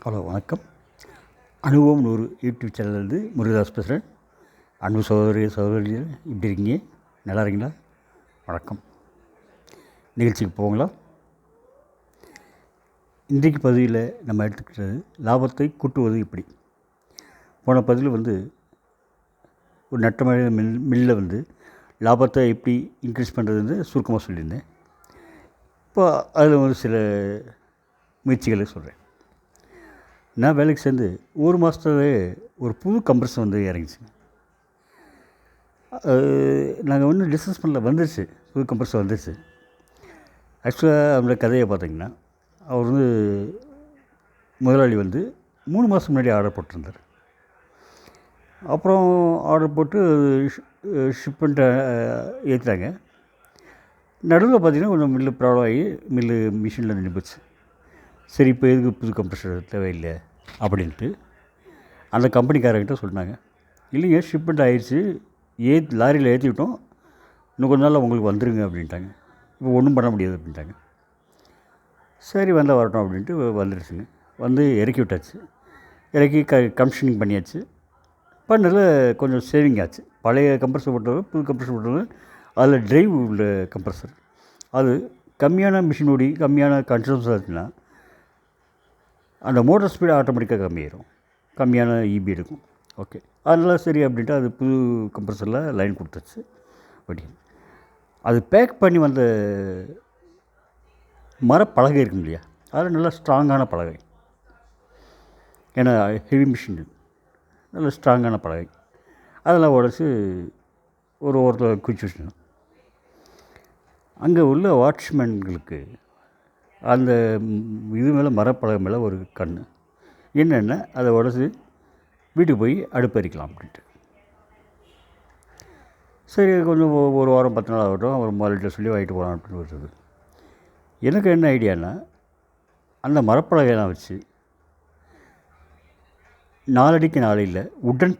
Hello வணக்கம். அனுபவம் 100 YouTube சேனல்லேருந்து Murugadoss பேசுகிறேன். அன்பு சகோதரிகள் இப்படி இருக்கீங்க? நல்லா இருக்கீங்களா? வணக்கம். நிகழ்ச்சிக்கு போங்களா? இன்றைக்கு பதிவில் நம்ம எடுத்துக்கிட்டது லாபத்தை கூட்டுவது இப்படி. போன பதிவில் ஒரு நட்டமழை மில்லில் லாபத்தை எப்படி இன்க்ரீஸ் பண்ணுறதுன்னு சுருக்கமாக சொல்லியிருந்தேன். இப்போ அதில் ஒரு சில முயற்சிகளை சொல்கிறேன். நான் வேலைக்கு சேர்ந்து ஒரு மாதத்துலேயே ஒரு புது கம்ப்ரஸர் இறங்கிச்சுங்க. நாங்கள் டிஸ்கஸ் பண்ணல, வந்துடுச்சு, புது கம்ப்ரஸர் வந்துடுச்சு. ஆக்சுவலாக அவங்களோட கதையை பார்த்திங்கன்னா, அவர் முதலாளி 3 மாதம் முன்னாடி ஆர்டர் போட்டிருந்தார். அப்புறம் ஆர்டர் போட்டு ஷிப்மெண்ட்டை ஏற்றிட்டாங்க. நடுவில் பார்த்திங்கன்னா கொஞ்சம் மில்லு ப்ராப்ளம் ஆகி மிஷினில் நின்று போச்சு. சரி, இப்போ எதுக்கு புது கம்ப்ரஸர் தேவையில்லை அப்படின்ட்டு அந்த கம்பெனிக்காரர்கிட்ட சொன்னாங்க. இல்லைங்க, ஷிப்மெண்ட் ஆகிடுச்சு, லாரியில் ஏற்றிவிட்டோம், இன்னும் கொஞ்ச நாளில் உங்களுக்கு வந்துடுங்க அப்படின்ட்டாங்க. இப்போ ஒன்றும் பண்ண முடியாது அப்படின்ட்டாங்க. சரி, வந்தால் வரட்டும் அப்படின்ட்டு வந்துடுச்சுங்க. இறக்கி விட்டாச்சு. இறக்கி கமிஷனிங் பண்ணியாச்சு. பண்ணதில் கொஞ்சம் சேவிங் ஆச்சு. பழைய கம்ப்ரஸர் போட்டவர் புது கம்ப்ரஸர் போட்டவர் அதில் டிரைவ் உள்ள கம்ப்ரஸர். அது கம்மியான மிஷின் ஓடி கம்மியான கன்சம்ஷன் ஆச்சுன்னா அந்த மோட்டர் ஸ்பீடு ஆட்டோமேட்டிக்காக கம்மியாயிடும், கம்மியான இபி எடுக்கும். ஓகே, அதெல்லாம் சரி அப்படின்ட்டு அது புது கம்ப்ரஸரில் லைன் கொடுத்துச்சு. அப்படி அது பேக் பண்ணி வந்த மரப்பலகை இருக்கும் இல்லையா, அது நல்லா ஸ்ட்ராங்கான பலகை. ஏன்னா ஹெவி மிஷின், நல்ல ஸ்ட்ராங்கான பலகை. அதெல்லாம் உடச்சி ஒரு ஓரத்தில் குச்சி வச்சுக்கணும். அங்கே உள்ள வாட்ச்மேன்களுக்கு அந்த இது மேலே மரப்பலகை மேலே ஒரு கண் என்னென்ன, அதை உடச்சி வீட்டுக்கு போய் அடுப்பறிக்கலாம் அப்படின்ட்டு. சரி, கொஞ்சம் ஒரு வாரம் 10 நாள் ஆகட்டும், ஒரு முதல்கிட்ட சொல்லி வாங்கிட்டு போகலாம் அப்படின்னு வருது. எனக்கு என்ன ஐடியானா, அந்த மரப்பலகையெல்லாம் வச்சு 4 அடிக்கு 4 இல்லை, உடன்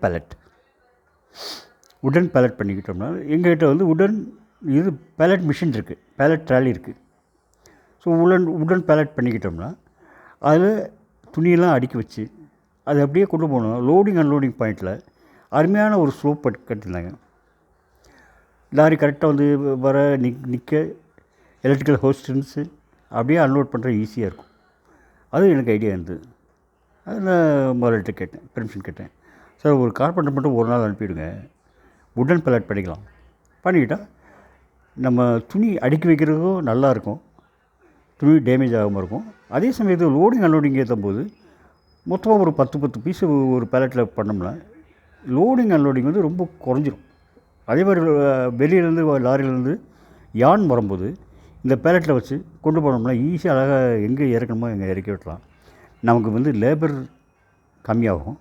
பேலட் பண்ணிக்கிட்டோம்னா, எங்கள்கிட்ட உடன் இது பேலட் மிஷின் இருக்குது, பேலட் ட்ராலி இருக்குது. ஸோ உடன் பேலட் பண்ணிக்கிட்டோம்னா அதில் துணியெல்லாம் அடுக்கி வச்சு அதை அப்படியே கொண்டு போகணும். லோடிங் அன்லோடிங் பாயிண்டில் அருமையான ஒரு ஸ்லோப் கட்டியிருந்தாங்க. லாரி கரெக்டாக வர நிற்க எலக்ட்ரிக்கல் ஹோஸ்டன்ஸு அப்படியே அன்லோட் பண்ணுற ஈஸியாக இருக்கும். அது எனக்கு ஐடியா இருந்தது. அது நான் முதல்கிட்ட கேட்டேன், பெர்மிஷன் கேட்டேன். சார், ஒரு கார்பெண்டர் மட்டும் ஒரு நாள் அனுப்பிவிடுங்க, உடன் பேலட் பண்ணிக்கலாம். பண்ணிக்கிட்டால் நம்ம துணி அடுக்கி வைக்கிறதுக்கும் நல்லாயிருக்கும், துணி டேமேஜ் ஆகாமல் இருக்கும். அதே சமயத்தில் லோடிங் அன்லோடிங் ஏற்றும் போது மொத்தமாக ஒரு 10 பீஸு ஒரு பேலட்டில் பண்ணோம்னா லோடிங் அன்லோடிங் ரொம்ப குறைஞ்சிரும். அதே மாதிரி வெளியிலேருந்து லாரியிலேருந்து யான் வரும்போது இந்த பேலட்டில் வச்சு கொண்டு போனோம்னா ஈஸியாக அழகாக எங்கே இறக்கணுமோ எங்கே இறக்கி விடலாம். நமக்கு லேபர் கம்மியாகும்,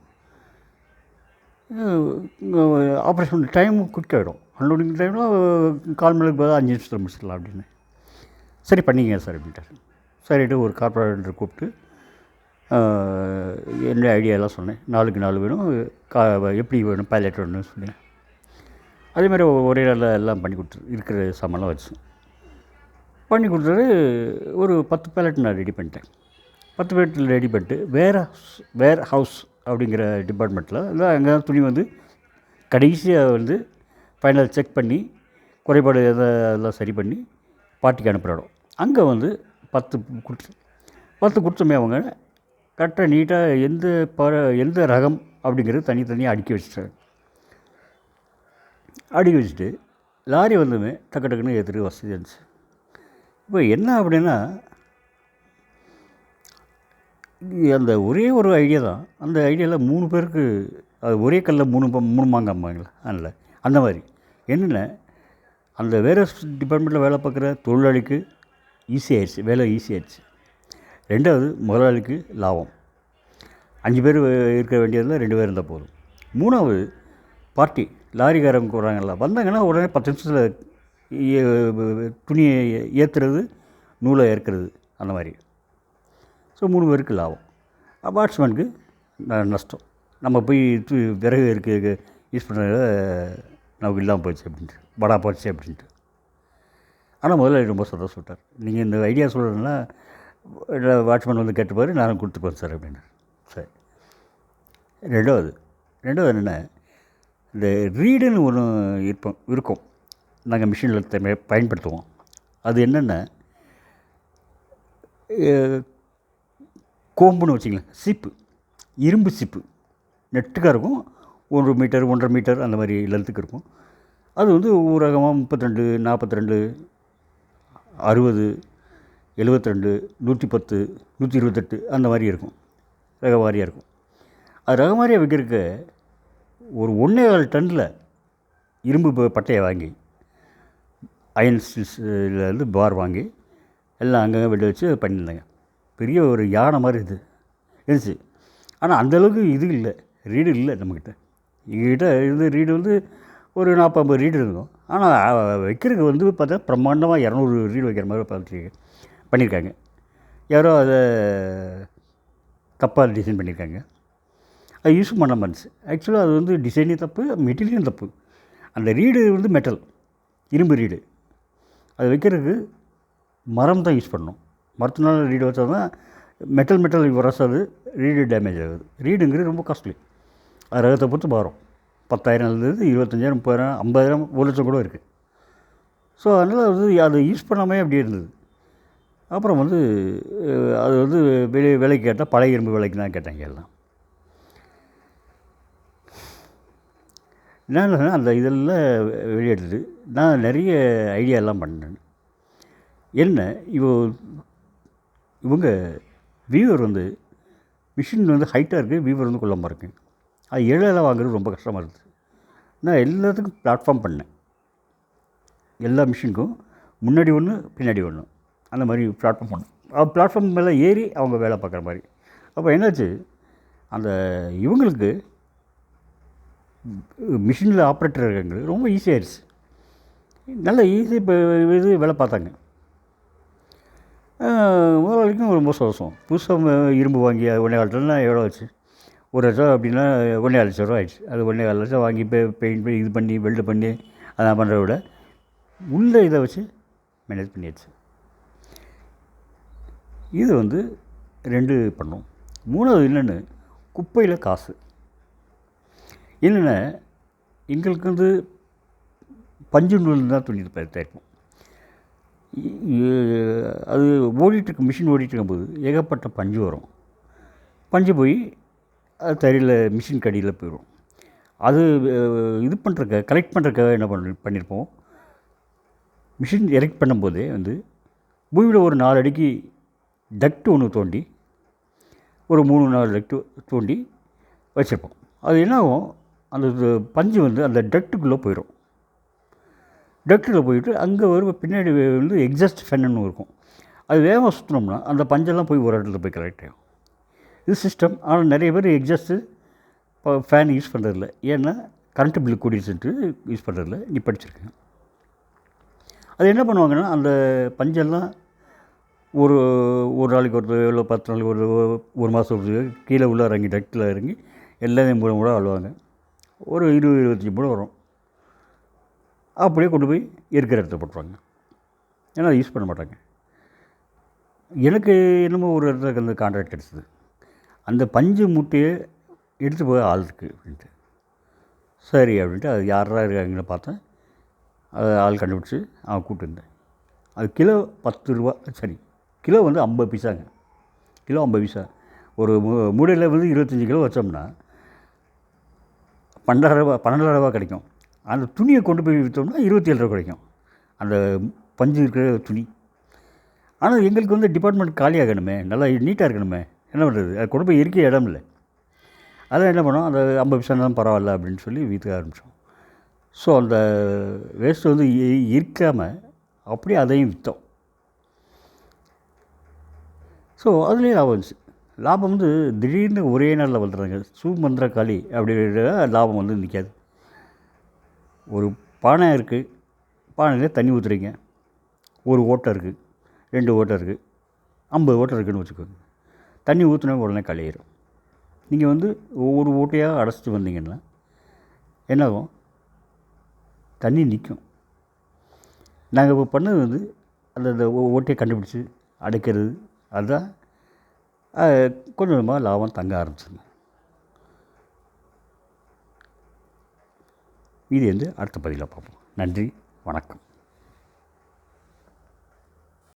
ஆப்ரேஷன் டைமும் குயிக்காகிடும். அன்லோடிங் டைமில் 4 மணி நேரத்துக்கு 5 நிமிஷத்தில் முடிச்சிடலாம் அப்படின்னு. சரி, பண்ணிங்க சார் அப்படின்ட்டார். சரிட்டு ஒரு கார்பரேட்டர் கூப்பிட்டு என்னுடைய ஐடியாலாம் சொன்னேன். 4க்கு 4 வேணும், எப்படி வேணும், பைலட் வேணும்னு சொன்னேன். அதேமாதிரி ஒரே நாளில் எல்லாம் பண்ணி கொடுத்துரு, இருக்கிற சாமான்லாம் வச்சு பண்ணி கொடுத்தாரு. ஒரு 10 பேலட் நான் ரெடி பண்ணிட்டேன். 10 பேலட்டில் ரெடி பண்ணிட்டு வேர் ஹவுஸ் அப்படிங்கிற டிபார்ட்மெண்ட்டில் எல்லாம் அங்கே துணி கடைசியாக ஃபைனல் செக் பண்ணி குறைபாடு எல்லாம் சரி பண்ணி பார்ட்டிக்கு அனுப்புகிறோம். அங்கே 10 கொடுத்தோமே அவங்க கரெக்டாக நீட்டாக எந்த ரகம் அப்படிங்கிறது தனித்தனியாக அடுக்கி வச்சுட்டாங்க. அடுக்கி வச்சுட்டு லாரி டக்குன்னு ஏற்றுட்டு வசதி இருந்துச்சு. இப்போ என்ன அப்படின்னா, அந்த ஒரே ஒரு ஐடியா தான். அந்த ஐடியாவில் 3 பேருக்கு அது ஒரே கல்லில் 3 மாங்காய் அம்மாங்களா, அதில் அந்த மாதிரி என்னென்ன அந்த வேறு டிபார்ட்மெண்ட்டில் வேலை பார்க்குற தொழிலாளிக்கு ஈஸியாகிடுச்சு, வேலை ஈஸியாகிடுச்சு. 2வது முதலாளிக்கு லாபம். 5 பேர் இருக்க வேண்டியதில் 2 பேர் இருந்தால் போதும். 3வது பார்ட்டி லாரிக்காரங்க வராங்களா, வந்தாங்கன்னா உடனே 10 நிமிஷத்தில் துணியை ஏற்றுறது, நூலை ஏற்கிறது, அந்த மாதிரி. ஸோ 3 பேருக்கு லாபம். வாட்ச்மேனுக்கு நஷ்டம். நம்ம போய் விறகு இருக்க யூஸ் பண்ணுறத நமக்கு இல்லாமல் போச்சு அப்படின்ட்டு, படா போச்சு அப்படின்ட்டு. ஆனால் முதல்ல ரொம்ப சந்தோஷப்பட்டார். நீங்கள் இந்த ஐடியா சொல்கிறதுனா வாட்ச்மேன் கேட்டுப்பார், நானும் கொடுத்துப்பேன் சார் அப்படின்னு. சரி. ரெண்டாவது என்னென்னா, இந்த ரீடுன்னு ஒன்று இருக்கும் நாங்கள் மிஷினில் பயன்படுத்துவோம். அது என்னென்னா, கோம்புன்னு வச்சிங்களேன், சீப்பு, இரும்பு சீப்பு நெட்டுக்காக இருக்கும். 1 மீட்டர் 1.5 மீட்டர் அந்த மாதிரி லென்த்துக்கு இருக்கும். அது வந்து ஊரகமாக 32, 42, 60, 72, 110, 128 அந்த மாதிரி இருக்கும். ரக வாரியாக இருக்கும். அது ரக வாரியாக வைக்கிறதுக்கு ஒரு 1.25 டன்னில் இரும்பு பட்டையை வாங்கி, அயன் ஸ்டீல்ஸ்லேருந்து பார் வாங்கி எல்லாம் அங்கங்கே வெட்டி வச்சு பண்ணியிருந்தாங்க. பெரிய ஒரு யானை மாதிரி இருந்துச்சு. ஆனால் அந்தளவுக்கு இது இல்லை, ரீடு இல்லை நம்மக்கிட்ட. எங்ககிட்ட இருந்த ரீடு வந்து ஒரு 40-50 ரீடு இருக்கும். ஆனால் வைக்கிறதுக்கு வந்து பார்த்தா பிரம்மாண்டமாக 200 ரீடு வைக்கிற மாதிரி பண்ணியிருக்காங்க. யாரோ அதை தப்பாக டிசைன் பண்ணியிருக்காங்க. அது யூஸ் பண்ணாமல் இருந்துச்சு. ஆக்சுவலாக அது வந்து டிசைனே தப்பு, மெட்டீரியலும் தப்பு. அந்த ரீடு வந்து மெட்டல், இரும்பு ரீடு. அது வைக்கிறதுக்கு மரம் தான் யூஸ் பண்ணணும். மரத்தினால ரீடு வச்சா தான் மெட்டல் உரசாது, ரீடு டேமேஜ் ஆகுது. ரீடுங்கிறது ரொம்ப காஸ்ட்லி. அது ரகத்தை பொறுத்து மாறும். 10,000லேருந்து 25,000, 30,000, 50,000, 1,00,000 கூட இருக்குது. ஸோ அதனால் வந்து அதை யூஸ் பண்ணாமல் அப்படியே இருந்தது. அப்புறம் வந்து அது வந்து விலைக்கு கேட்டால் பழைய இரும்பு விலைக்கு தான் கேட்டாங்க எல்லாம். நான் அந்த இதெல்லாம் வெளியெடுத்து நான் நிறைய ஐடியாலாம் பண்ணேன். என்ன இவங்க வீவர் வந்து மிஷின் வந்து ஹைட்டாக இருக்குது, வீவர் வந்து குள்ளமாக இருக்குது. அது இழையெல்லாம் வாங்குறது ரொம்ப கஷ்டமாக இருக்குது. நான் எல்லாத்துக்கும் பிளாட்ஃபார்ம் பண்ணேன். எல்லா மிஷினுக்கும் முன்னாடி ஒன்று, பின்னாடி ஒன்று, அந்த மாதிரி பிளாட்ஃபார்ம் பண்ணேன். பிளாட்ஃபார்ம் மேலே ஏறி அவங்க வேலை பார்க்குற மாதிரி. அப்போ என்னாச்சு, அந்த இவங்களுக்கு மிஷினில் ஆப்ரேட்டர் இருக்கிறவங்களுக்கு ரொம்ப ஈஸியாகிடுச்சு. நல்லா ஈஸி இப்போ இது வேலை பார்த்தாங்க. முதலாளிக்கும் ரொம்ப சந்தோஷம். புதுசாக இரும்பு வாங்கி அது 1.25 டன்னா எவ்வளோ ஆச்சு, 1,00,000 அப்படின்னா 1,4 லட்சம் ரூபா ஆயிடுச்சு. அது 1,4 லட்சம் வாங்கி பெயிண்ட் பண்ணி இது பண்ணி வெல்டு பண்ணி அதை பண்ணுறத விட உள்ள இதை வச்சு மேனேஜ் பண்ணியாச்சு. இது வந்து 2 பண்ணோம். 3வது என்னென்னு, குப்பையில் காசு. என்னென்னா, எங்களுக்கு வந்து பஞ்சு நூல் தான் துணி தயாரிப்போம். அது ஓடிட்டுருக்கு, மிஷின் ஓடிட்டுருக்கும்போது ஏகப்பட்ட பஞ்சு வரும். பஞ்சு போய் அது தறியில் மிஷின் கடியில் போயிடும். அது இது பண்ணுறதுக்காக, கலெக்ட் பண்ணுறதுக்காக என்ன பண்ணியிருப்போம், மிஷின் எரெக்ட் பண்ணும்போதே வந்து பூமியில் ஒரு 4 அடிக்கு டக்ட் ஒன்று தோண்டி, ஒரு 3-4 டக்ட்டு தோண்டி வச்சுருப்போம். அது என்னாகும், அந்த பஞ்சு வந்து அந்த டக்ட்டுக்குள்ளே போயிடும். டக்ட்டில் போயிட்டு அங்கே பின்னாடி வந்து எக்ஸாஸ்ட் ஃபேன்னு இருக்கும். அது வேகமாக சுற்றினோம்னா அந்த பஞ்செல்லாம் போய் ஒரு இடத்துல போய் கலெக்ட் ஆகும். இது சிஸ்டம். ஆனால் நிறைய பேர் எக்ஸாஸ்ட்டு இப்போ ஃபேன் யூஸ் பண்ணுறதில்ல. ஏன்னா கரண்ட்டு பில்லு கூடிடுச்சுன்ட்டு யூஸ் பண்ணுறதில்ல. நீ படிச்சிருக்கேன். அது என்ன பண்ணுவாங்கன்னா, அந்த பஞ்செல்லாம் ஒரு நாளைக்கு இல்லை 10 நாளைக்கு ஒரு மாதம் கீழே உள்ள இறங்கி டக்ட்டில் இறங்கி எல்லாத்தையும் மூட அழுவாங்க. ஒரு 20-25 மூலம் வரும். அப்படியே கொண்டு போய் இருக்கிற இடத்துல போட்டுருவாங்க. ஏன்னா அதை யூஸ் பண்ண மாட்டாங்க. எனக்கு என்னமோ ஒரு இடத்துல அந்த கான்ட்ராக்ட் கிடச்சிது. அந்த பஞ்சு மூட்டையை எடுத்து போய் ஆள் இருக்குது அப்படின்ட்டு. சரி அப்படின்ட்டு அது யாராக இருக்காங்கன்னு பார்த்தேன். அது ஆள் கண்டுபிடிச்சி அவன் கூப்பிட்டு இருந்தேன். அது கிலோ 10 ரூபா. சரி, கிலோ வந்து 50 பைசாங்க. கிலோ 50 பைசா. ஒரு மூடையில் வந்து 25 கிலோ வச்சோம்னா 12 ரூபா கிடைக்கும். அந்த துணியை கொண்டு போய் விற்றோம்னா 27 ரூபா கிடைக்கும், அந்த பஞ்சு இருக்கிற துணி. ஆனால் எங்களுக்கு வந்து டிபார்ட்மெண்ட் காலியாகணுமே, நல்லா நீட்டாக இருக்கணுமே, என்ன பண்ணுறது, அது கொண்டு போய் இருக்க இடம் இல்லை. அதான் என்ன பண்ணோம், அந்த 50 பைசா தான் பரவாயில்ல அப்படின்னு சொல்லி வீட்டுக்கு ஆரம்பித்தோம். ஸோ அந்த வேஸ்ட்டு வந்து இருக்காமல் அப்படியே அதையும் விற்றோம். ஸோ அதுலேயும் லாபம் வந்துச்சு. லாபம் வந்து திடீர்னு ஒரே நாளில் வந்துடுறாங்க. சுமந்திர காளி அப்படின்ற லாபம் வந்து நிற்காது. ஒரு பானை இருக்குது, பானையில் தண்ணி ஊற்றுறீங்க, ஒரு ஓட்டை இருக்குது, 2 ஓட்டை இருக்குது, 50 ஓட்டை இருக்குதுன்னு வச்சுக்கோங்க. தண்ணி ஊற்றினா உடனே காலியாயிடும். நீங்கள் வந்து ஒவ்வொரு ஓட்டையாக அடைச்சிட்டு வந்தீங்கன்னா என்னாகும், தண்ணி நிற்கும். நாங்கள் இப்போ பண்ணது வந்து அந்த ஓட்டையை கண்டுபிடிச்சி அடைக்கிறது, அதுதான் கொஞ்சம் கொஞ்சமாக லாபம் தங்க ஆரம்பிச்சுங்க. இது வந்து அடுத்த பதிவில் பார்ப்போம். நன்றி, வணக்கம்.